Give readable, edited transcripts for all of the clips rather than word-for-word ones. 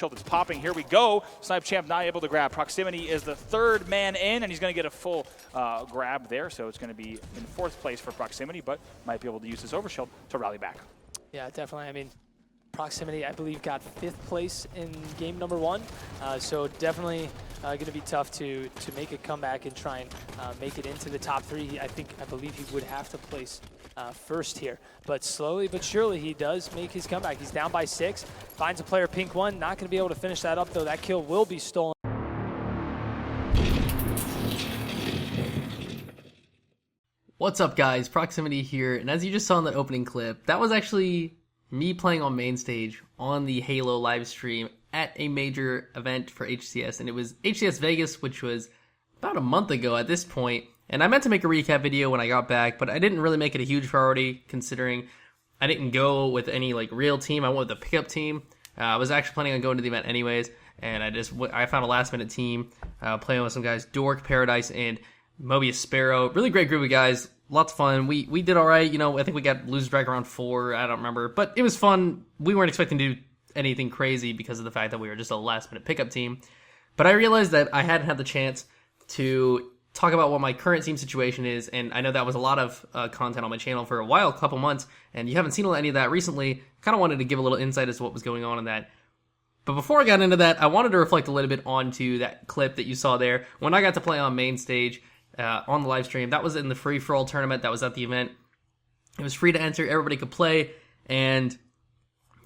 That's popping. Here we go. Snipe Champ not able to grab. Proximitty is the third man in, and he's going to get a full grab there. So it's going to be in fourth place for Proximitty, but might be able to use his overshield to rally back. Yeah, definitely. I mean, Proximitty, I believe, got 5th place in game number 1. So definitely going to be tough to make a comeback and try and make it into the top 3. I believe he would have to place first here. But slowly but surely, he does make his comeback. He's down by 6, finds a player, pink 1. Not going to be able to finish that up, though. That kill will be stolen. What's up, guys? Proximitty here, and as you just saw in that opening clip, that was actually me playing on main stage on the Halo live stream at a major event for HCS, and it was HCS Vegas, which was about a month ago at this point. And I meant to make a recap video when I got back, but I didn't really make it a huge priority considering I didn't go with any real team. I went with the pickup team. I was actually planning on going to the event anyways, and I found a last minute team playing with some guys, Dork, Paradise, and Mobius Sparrow. Really great group of guys. Lots of fun. We did all right. I think we got lose drag around 4. I don't remember, but it was fun. We weren't expecting to do anything crazy because of the fact that we were just a last minute pickup team. But I realized that I hadn't had the chance to talk about what my current team situation is, and I know that was a lot of content on my channel for a couple months, and you haven't seen any of that recently. Kind of wanted to give a little insight as to what was going on in that. But before I got into that, I wanted to reflect a little bit onto that clip that you saw there when I got to play on main stage on the live stream. That was in the free-for-all tournament that was at the event. It was free to enter, everybody could play, and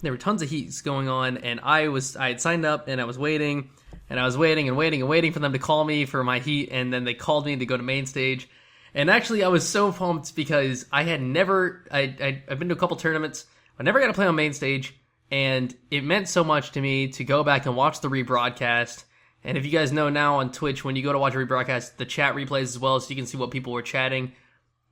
there were tons of heats going on, and I had signed up, and I was waiting, and I was waiting and waiting and waiting for them to call me for my heat, and then they called me to go to main stage. And actually, I was so pumped because I've been to a couple tournaments, I never got to play on main stage, and it meant so much to me to go back and watch the rebroadcast. And if you guys know now on Twitch, when you go to watch a rebroadcast, the chat replays as well, so you can see what people were chatting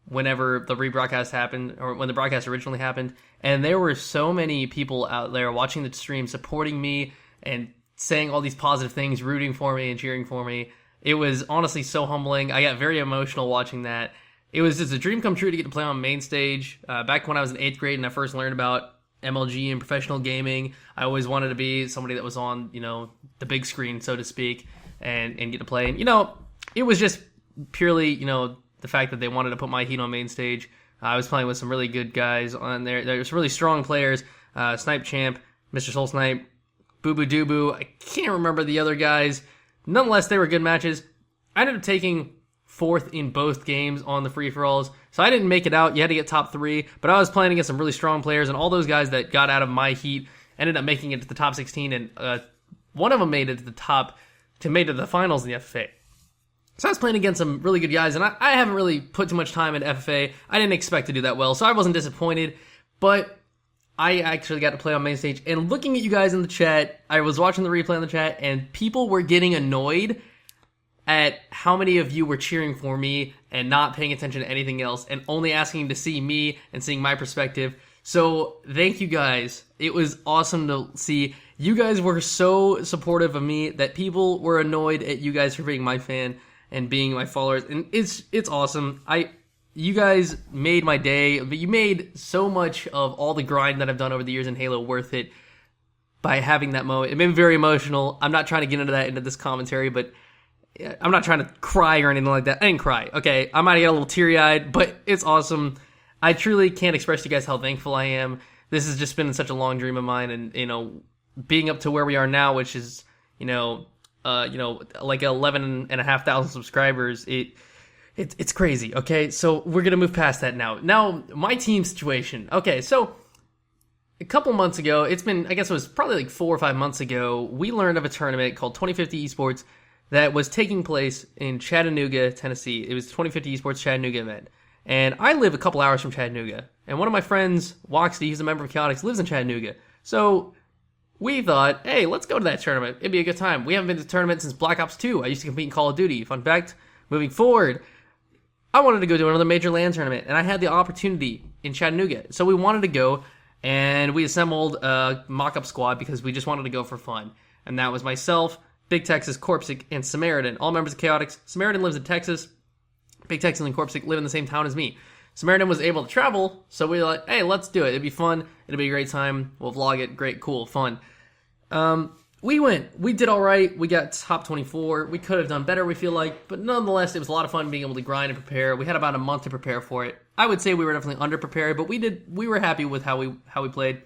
whenever the rebroadcast happened, or when the broadcast originally happened. And there were so many people out there watching the stream, supporting me, and saying all these positive things, rooting for me and cheering for me. It was honestly so humbling. I got very emotional watching that. It was just a dream come true to get to play on main stage. Back when I was in 8th grade and I first learned about MLG and professional gaming, I always wanted to be somebody that was on, the big screen, so to speak, and get to play. And, it was just purely, the fact that they wanted to put my heat on main stage. I was playing with some really good guys on there. There's really strong players. Snipe Champ, Mr. Soul Snipe, Boo Boo Doo Boo. I can't remember the other guys. Nonetheless, they were good matches. I ended up taking 4th in both games on the free-for-alls. So I didn't make it out. You had to get top 3. But I was playing against some really strong players, and all those guys that got out of my heat ended up making it to the top 16, and one of them made it to the finals in the FFA. So I was playing against some really good guys, and I haven't really put too much time in FFA. I didn't expect to do that well, so I wasn't disappointed. But I actually got to play on main stage, and looking at you guys in the chat, I was watching the replay in the chat, and people were getting annoyed at how many of you were cheering for me and not paying attention to anything else and only asking to see me and seeing my perspective. So thank you guys. It was awesome to see. You guys were so supportive of me that people were annoyed at you guys for being my fan and being my followers. And it's awesome. You guys made my day, but you made so much of all the grind that I've done over the years in Halo worth it by having that moment. It made me very emotional. I'm not trying to get into this commentary, but I'm not trying to cry or anything like that. I didn't cry, okay? I might get a little teary-eyed, but it's awesome. I truly can't express to you guys how thankful I am. This has just been such a long dream of mine, and, being up to where we are now, which is, like 11,500 subscribers, it's crazy, okay? So we're going to move past that now. Now, my team situation. Okay, so a couple months ago, I guess it was probably 4 or 5 months ago, we learned of a tournament called 2050 Esports that was taking place in Chattanooga, Tennessee. It was the 2050 Esports Chattanooga event. And I live a couple hours from Chattanooga. And one of my friends, Woxy, he's a member of Chaotix, lives in Chattanooga. So we thought, hey, let's go to that tournament. It'd be a good time. We haven't been to the tournament since Black Ops 2. I used to compete in Call of Duty. Fun fact, moving forward, I wanted to go to another major LAN tournament. And I had the opportunity in Chattanooga. So we wanted to go, and we assembled a mock-up squad because we just wanted to go for fun. And that was myself, Big Texas, Corpsic, and Samaritan, all members of Chaotix. Samaritan lives in Texas. Big Texas and Corpsic live in the same town as me. Samaritan was able to travel, so we were like, hey, let's do it. It'd be fun. It'll be a great time. We'll vlog it. Great, cool, fun. we went. We did all right. We got top 24. We could have done better, we feel like. But nonetheless, it was a lot of fun being able to grind and prepare. We had about a month to prepare for it. I would say we were definitely underprepared, but we were happy with how we played.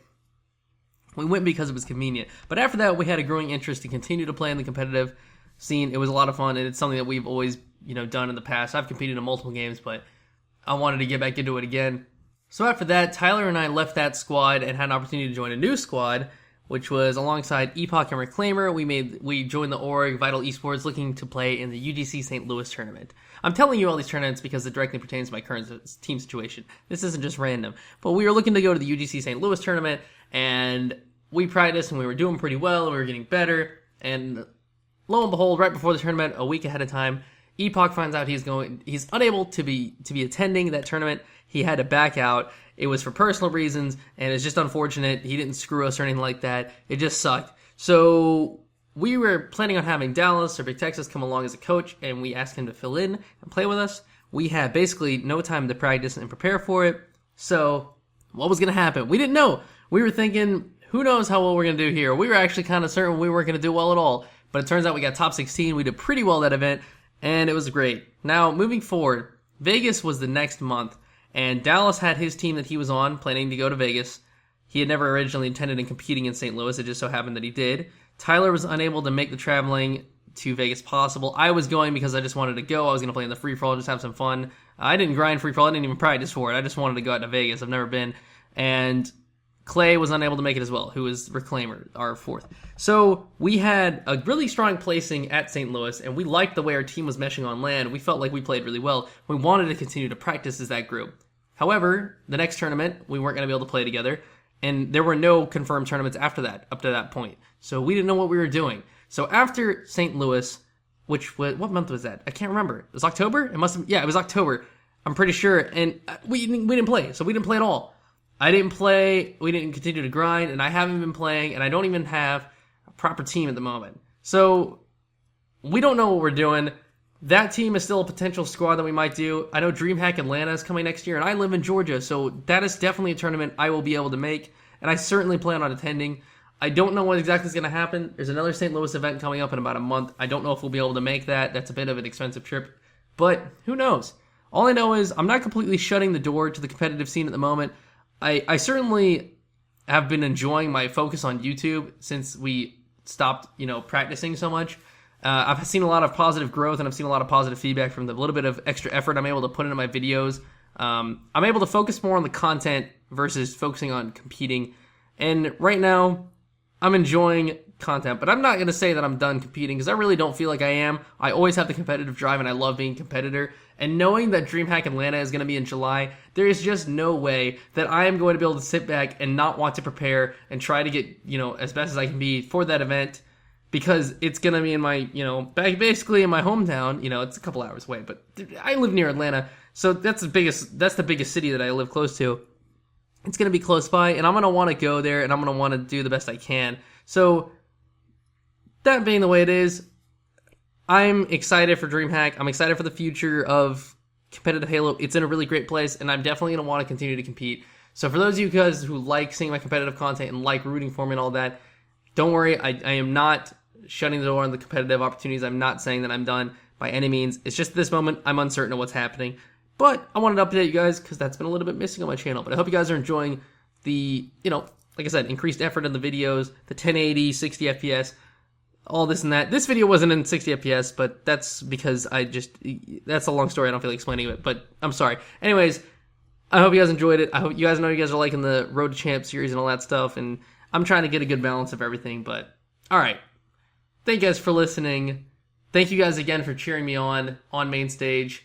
We went because it was convenient. But after that, we had a growing interest to continue to play in the competitive scene. It was a lot of fun, and it's something that we've always, done in the past. I've competed in multiple games, but I wanted to get back into it again. So after that, Tyler and I left that squad and had an opportunity to join a new squad, which was alongside Epoch and Reclaimer. We joined the org Vital Esports, looking to play in the UGC St. Louis tournament. I'm telling you all these tournaments because it directly pertains to my current team situation. This isn't just random. But we were looking to go to the UGC St. Louis tournament, and we practiced, and we were doing pretty well, and we were getting better. And lo and behold, right before the tournament, a week ahead of time, Epoch finds out he's unable to be attending that tournament. He had to back out. It was for personal reasons, and it's just unfortunate. He didn't screw us or anything like that. It just sucked. So we were planning on having Dallas or Big Texas come along as a coach, and we asked him to fill in and play with us. We had basically no time to practice and prepare for it. So what was going to happen? We didn't know. We were thinking, who knows how well we're going to do here? We were actually kind of certain we weren't going to do well at all. But it turns out we got top 16. We did pretty well that event, and it was great. Now, moving forward, Vegas was the next month. And Dallas had his team that he was on, planning to go to Vegas. He had never originally intended in competing in St. Louis. It just so happened that he did. Tyler was unable to make the traveling to Vegas possible. I was going because I just wanted to go. I was going to play in the free-for-all, just have some fun. I didn't grind free-for-all. I didn't even practice for it. I just wanted to go out to Vegas. I've never been. And Clay was unable to make it as well, who was Reclaimer, our fourth. So we had a really strong placing at St. Louis, and we liked the way our team was meshing on land. We felt like we played really well. We wanted to continue to practice as that group. However, the next tournament, we weren't going to be able to play together, and there were no confirmed tournaments after that, up to that point. So we didn't know what we were doing. So after St. Louis, which was, what month was that? I can't remember. It was October? It was October. I'm pretty sure. And we didn't play, so we didn't play at all. I didn't play, we didn't continue to grind, and I haven't been playing, and I don't even have a proper team at the moment. So we don't know what we're doing. That team is still a potential squad that we might do. I know DreamHack Atlanta is coming next year, and I live in Georgia, so that is definitely a tournament I will be able to make, and I certainly plan on attending. I don't know what exactly is going to happen. There's another St. Louis event coming up in about a month. I don't know if we'll be able to make that. That's a bit of an expensive trip, but who knows? All I know is I'm not completely shutting the door to the competitive scene at the moment. I certainly have been enjoying my focus on YouTube since we stopped, practicing so much. I've seen a lot of positive growth, and I've seen a lot of positive feedback from the little bit of extra effort I'm able to put into my videos. I'm able to focus more on the content versus focusing on competing. And right now, I'm enjoying content, but I'm not going to say that I'm done competing because I really don't feel like I am. I always have the competitive drive, and I love being a competitor. And knowing that DreamHack Atlanta is going to be in July, there is just no way that I am going to be able to sit back and not want to prepare and try to get, as best as I can be for that event, because it's going to be in my, basically in my hometown. It's a couple hours away, but I live near Atlanta, so that's the biggest city that I live close to. It's going to be close by, and I'm going to want to go there, and I'm going to want to do the best I can. So that being the way it is, I'm excited for DreamHack. I'm excited for the future of competitive Halo. It's in a really great place, and I'm definitely going to want to continue to compete. So for those of you guys who like seeing my competitive content and like rooting for me and all that, don't worry. I am not shutting the door on the competitive opportunities. I'm not saying that I'm done by any means. It's just at this moment, I'm uncertain of what's happening. But I wanted to update you guys because that's been a little bit missing on my channel. But I hope you guys are enjoying the, like I said, increased effort in the videos, the 1080, 60 FPS, all this and that. This video wasn't in 60 FPS, but that's because that's a long story. I don't feel like explaining it, but I'm sorry. Anyways, I hope you guys enjoyed it. I hope you guys are liking the Road to Champ series and all that stuff, and I'm trying to get a good balance of everything, but all right. Thank you guys for listening. Thank you guys again for cheering me on main stage.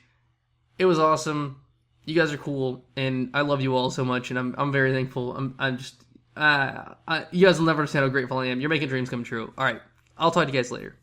It was awesome. You guys are cool, and I love you all so much, and I'm very thankful. I'm just, you guys will never understand how grateful I am. You're making dreams come true. All right. I'll talk to you guys later.